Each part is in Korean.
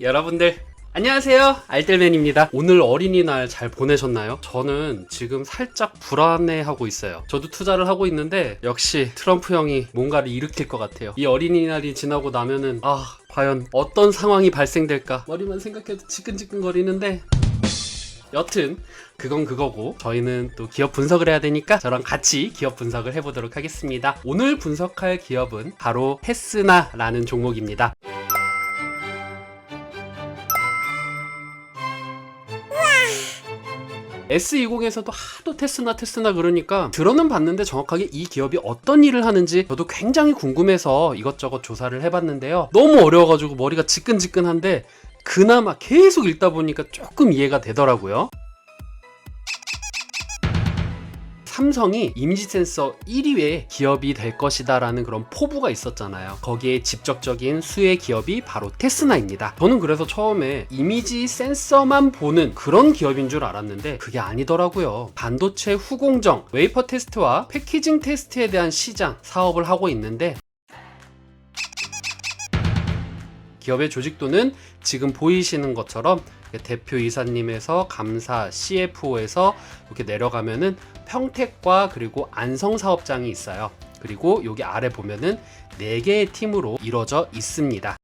여러분들 안녕하세요, 알뜰맨입니다. 오늘 어린이날 잘 보내셨나요? 저는 지금 살짝 불안해하고 있어요. 저도 투자를 하고 있는데 역시 트럼프 형이 뭔가를 일으킬 것 같아요. 이 어린이날이 지나고 나면은 과연 어떤 상황이 발생될까 머리만 생각해도 지끈지끈거리는데, 여튼 그건 그거고 저희는 또 기업 분석을 해야 되니까 저랑 같이 기업 분석을 해보도록 하겠습니다. 오늘 분석할 기업은 바로 테스나라는 종목입니다. S20에서도 하도 테스나 그러니까 들어는 봤는데 정확하게 이 기업이 어떤 일을 하는지 저도 굉장히 궁금해서 이것저것 조사를 해봤는데요. 너무 어려워가지고 머리가 지끈지끈한데 그나마 계속 읽다 보니까 조금 이해가 되더라고요. 삼성이 이미지 센서 1위의 기업이 될 것이다 라는 그런 포부가 있었잖아요. 거기에 직접적인 수혜 기업이 바로 테스나입니다. 저는 그래서 처음에 이미지 센서만 보는 그런 기업인 줄 알았는데 그게 아니더라고요. 반도체 후공정, 웨이퍼 테스트와 패키징 테스트에 대한 시장 사업을 하고 있는데, 기업의 조직도는 지금 보이시는 것처럼 대표이사님에서 감사, CFO에서 이렇게 내려가면은 평택과 그리고 안성 사업장이 있어요. 그리고 여기 아래 보면은 4개의 팀으로 이루어져 있습니다.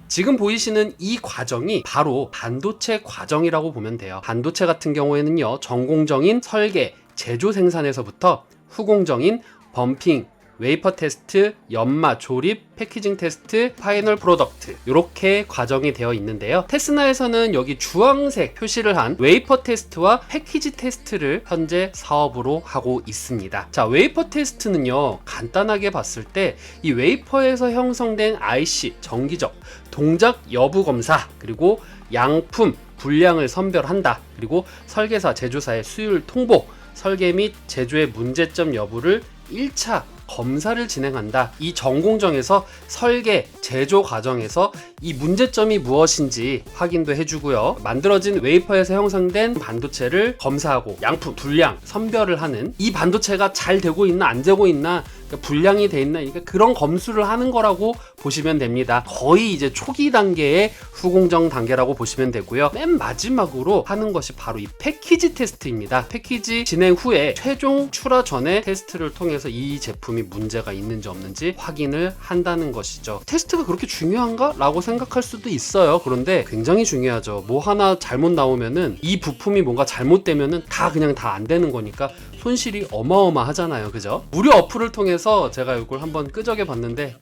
지금 보이시는 이 과정이 바로 반도체 과정이라고 보면 돼요. 반도체 같은 경우에는요, 전공정인 설계, 제조 생산에서부터 후공정인 범핑, 웨이퍼 테스트, 연마, 조립, 패키징 테스트, 파이널 프로덕트, 이렇게 과정이 되어 있는데요. 테스나에서는 여기 주황색 표시를 한 웨이퍼 테스트와 패키지 테스트를 현재 사업으로 하고 있습니다. 자, 웨이퍼 테스트는요, 간단하게 봤을 때 이 웨이퍼에서 형성된 IC, 정기적, 동작 여부 검사, 그리고 양품, 분량을 선별한다. 그리고 설계사, 제조사의 수율 통보, 설계 및 제조의 문제점 여부를 1차 검사를 진행한다. 이 전공정에서 설계, 제조 과정에서 이 문제점이 무엇인지 확인도 해주고요. 만들어진 웨이퍼에서 형성된 반도체를 검사하고 양품, 분량, 선별을 하는, 이 반도체가 잘 되고 있나 안 되고 있나, 분량이 돼 있나, 그런 검수를 하는 거라고 보시면 됩니다. 거의 이제 초기 단계의 후공정 단계라고 보시면 되고요. 맨 마지막으로 하는 것이 바로 이 패키지 테스트입니다. 패키지 진행 후에 최종 출하 전에 테스트를 통해서 이 제품이 문제가 있는지 없는지 확인을 한다는 것이죠. 테스트가 그렇게 중요한가? 라고 생각할 수도 있어요. 그런데 굉장히 중요하죠. 뭐 하나 잘못 나오면은, 이 부품이 뭔가 잘못되면은 그냥 다 안 되는 거니까 손실이 어마어마하잖아요. 그죠? 무료 어플을 통해서 제가 이걸 한번 끄적여 봤는데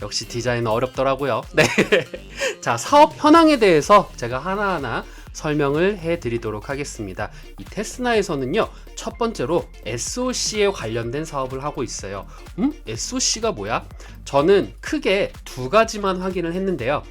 역시 디자인은 어렵더라고요. 네. 자, 사업 현황에 대해서 제가 하나하나 설명을 해드리도록 하겠습니다. 이 테스나에서는요, 첫 번째로 SoC에 관련된 사업을 하고 있어요. SoC가 뭐야? 저는 크게 두 가지만 확인을 했는데요.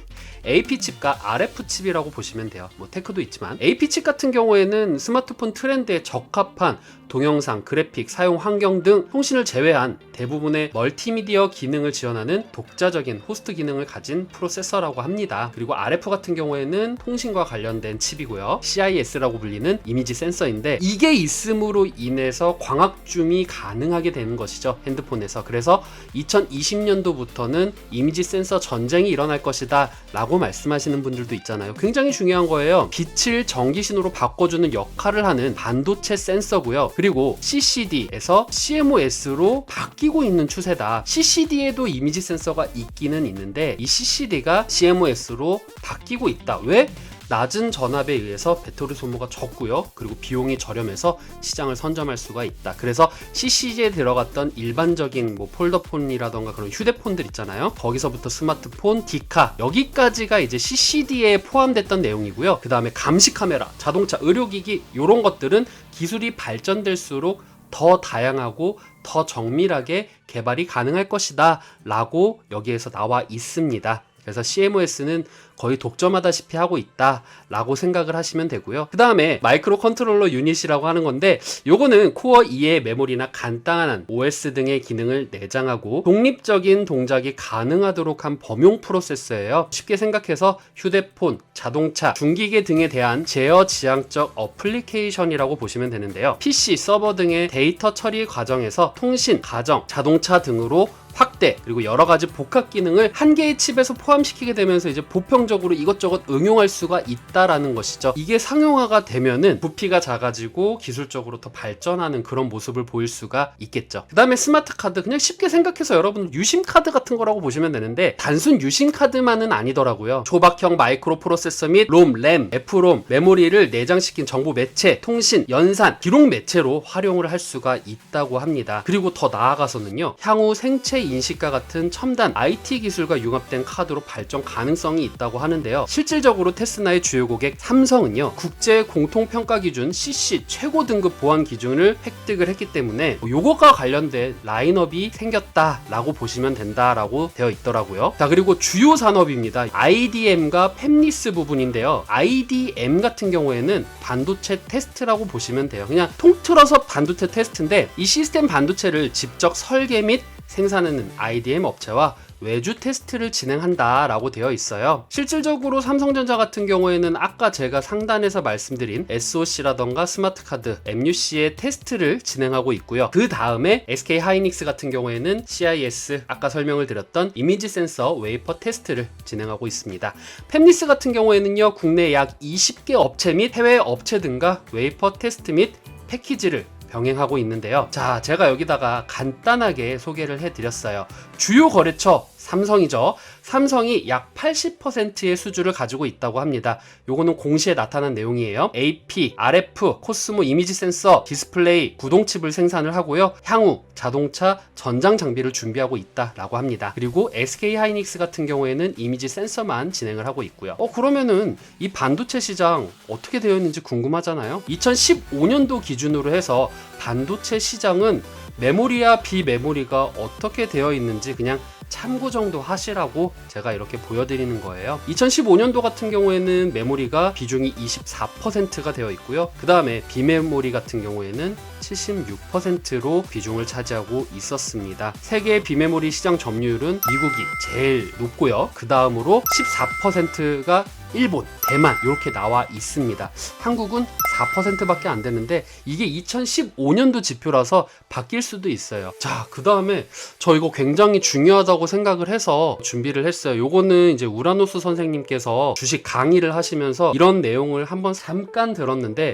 AP칩과 RF칩이라고 보시면 돼요. 뭐 테크도 있지만, AP칩 같은 경우에는 스마트폰 트렌드에 적합한 동영상, 그래픽, 사용 환경 등 통신을 제외한 대부분의 멀티미디어 기능을 지원하는 독자적인 호스트 기능을 가진 프로세서라고 합니다. 그리고 RF 같은 경우에는 통신과 관련된 칩이고요. CIS라고 불리는 이미지 센서인데, 이게 있음으로 인해서 광학 줌이 가능하게 되는 것이죠, 핸드폰에서. 그래서 2020년도부터는 이미지 센서 전쟁이 일어날 것이다 라고 말씀하시는 분들도 있잖아요. 굉장히 중요한 거예요. 빛을 전기신호로 바꿔주는 역할을 하는 반도체 센서고요. 그리고 CCD에서 CMOS로 바뀌고 있는 추세다. CCD에도 이미지 센서가 있기는 있는데 이 CCD가 CMOS로 바뀌고 있다. 왜? 낮은 전압에 의해서 배터리 소모가 적고요. 그리고 비용이 저렴해서 시장을 선점할 수가 있다. 그래서 CCD에 들어갔던 일반적인 뭐 폴더폰이라던가 그런 휴대폰들 있잖아요. 거기서부터 스마트폰, 디카, 여기까지가 이제 CCD에 포함됐던 내용이고요. 그 다음에 감시 카메라, 자동차, 의료기기, 이런 것들은 기술이 발전될수록 더 다양하고 더 정밀하게 개발이 가능할 것이다 라고 여기에서 나와 있습니다. 그래서 CMOS는 거의 독점하다시피 하고 있다라고 생각을 하시면 되고요. 그 다음에 마이크로 컨트롤러 유닛이라고 하는 건데 요거는 코어 2의 메모리나 간단한 OS 등의 기능을 내장하고 독립적인 동작이 가능하도록 한 범용 프로세서예요. 쉽게 생각해서 휴대폰, 자동차, 중기계 등에 대한 제어 지향적 어플리케이션이라고 보시면 되는데요. PC, 서버 등의 데이터 처리 과정에서 통신, 가정, 자동차 등으로 확대 그리고 여러 가지 복합 기능을 한 개의 칩에서 포함시키게 되면서 이제 보편적으로 이것저것 응용할 수가 있다라는 것이죠. 이게 상용화가 되면은 부피가 작아지고 기술적으로 더 발전하는 그런 모습을 보일 수가 있겠죠. 그 다음에 스마트 카드, 그냥 쉽게 생각해서 여러분 유심 카드 같은 거라고 보시면 되는데 단순 유심 카드만은 아니더라고요. 조박형 마이크로 프로세서 및 롬, 램, FROM, 메모리를 내장시킨 정보 매체, 통신, 연산, 기록 매체로 활용을 할 수가 있다고 합니다. 그리고 더 나아가서는요, 향후 생체 인식과 같은 첨단 IT 기술과 융합된 카드로 발전 가능성이 있다고 하는데요. 실질적으로 테스나의 주요 고객 삼성은요, 국제 공통평가 기준 CC 최고 등급 보안 기준을 획득을 했기 때문에 요거가 관련된 라인업이 생겼다라고 보시면 된다라고 되어 있더라고요. 자, 그리고 주요 산업입니다. IDM과 팹리스 부분인데요. IDM 같은 경우에는 반도체 테스트라고 보시면 돼요. 그냥 통틀어서 반도체 테스트인데 이 시스템 반도체를 직접 설계 및 생산하는 IDM 업체와 외주 테스트를 진행한다 라고 되어 있어요. 실질적으로 삼성전자 같은 경우에는 아까 제가 상단에서 말씀드린 SOC라던가 스마트카드, MUC의 테스트를 진행하고 있고요. 그 다음에 SK하이닉스 같은 경우에는 CIS, 아까 설명을 드렸던 이미지 센서 웨이퍼 테스트를 진행하고 있습니다. 팹리스 같은 경우에는요, 국내 약 20개 업체 및 해외 업체 등과 웨이퍼 테스트 및 패키지를 병행하고 있는데요. 자, 제가 여기다가 간단하게 소개를 해드렸어요. 주요 거래처 삼성이죠. 삼성이 약 80%의 수주를 가지고 있다고 합니다. 요거는 공시에 나타난 내용이에요. AP, RF, 코스모 이미지 센서, 디스플레이, 구동칩을 생산을 하고요. 향후 자동차 전장 장비를 준비하고 있다라고 합니다. 그리고 SK하이닉스 같은 경우에는 이미지 센서만 진행을 하고 있고요. 그러면은 이 반도체 시장 어떻게 되어 있는지 궁금하잖아요. 2015년도 기준으로 해서 반도체 시장은 메모리와 비메모리가 어떻게 되어 있는지 그냥 참고 정도 하시라고 제가 이렇게 보여드리는 거예요. 2015년도 같은 경우에는 메모리가 비중이 24%가 되어 있고요. 그 다음에 비메모리 같은 경우에는 76%로 비중을 차지하고 있었습니다. 세계 비메모리 시장 점유율은 미국이 제일 높고요. 그 다음으로 14%가 일본, 대만 이렇게 나와 있습니다. 한국은 4%밖에 안 되는데 이게 2015년도 지표라서 바뀔 수도 있어요. 자, 그 다음에 저 이거 굉장히 중요하다고 생각을 해서 준비를 했어요. 요거는 이제 우라노스 선생님께서 주식 강의를 하시면서 이런 내용을 한번 잠깐 들었는데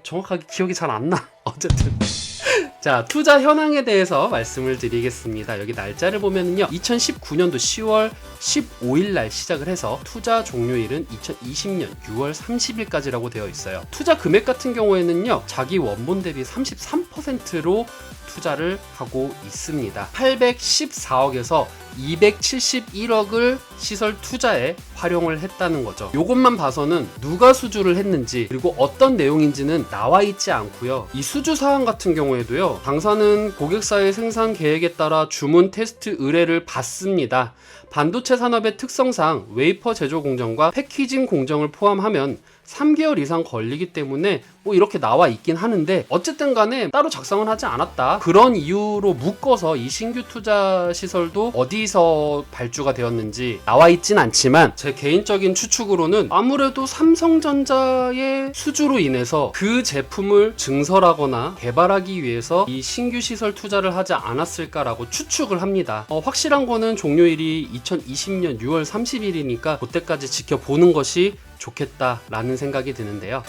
정확하게 기억이 잘 안 나. 어쨌든 자, 투자 현황에 대해서 말씀을 드리겠습니다. 여기 날짜를 보면은요, 2019년도 10월 15일 날 시작을 해서 투자 종료일은 2020년 6월 30일까지라고 되어 있어요. 투자 금액 같은 경우에는요, 자기 원본 대비 33%로 투자를 하고 있습니다. 814억에서 271억을 시설 투자에 활용을 했다는 거죠. 이것만 봐서는 누가 수주를 했는지 그리고 어떤 내용인지는 나와 있지 않고요. 이 수주 사항 같은 경우에도요, 당사는 고객사의 생산 계획에 따라 주문 테스트 의뢰를 받습니다. 반도체 산업의 특성상 웨이퍼 제조 공정과 패키징 공정을 포함하면 3개월 이상 걸리기 때문에 이렇게 나와 있긴 하는데 어쨌든 간에 따로 작성을 하지 않았다. 그런 이유로 묶어서 이 신규 투자 시설도 어디서 발주가 되었는지 나와 있진 않지만 제 개인적인 추측으로는 아무래도 삼성전자의 수주로 인해서 그 제품을 증설하거나 개발하기 위해서 이 신규 시설 투자를 하지 않았을까라고 추측을 합니다. 확실한 거는 종료일이 2020년 6월 30일이니까 그때까지 지켜보는 것이 좋겠다라는 생각이 드는데요.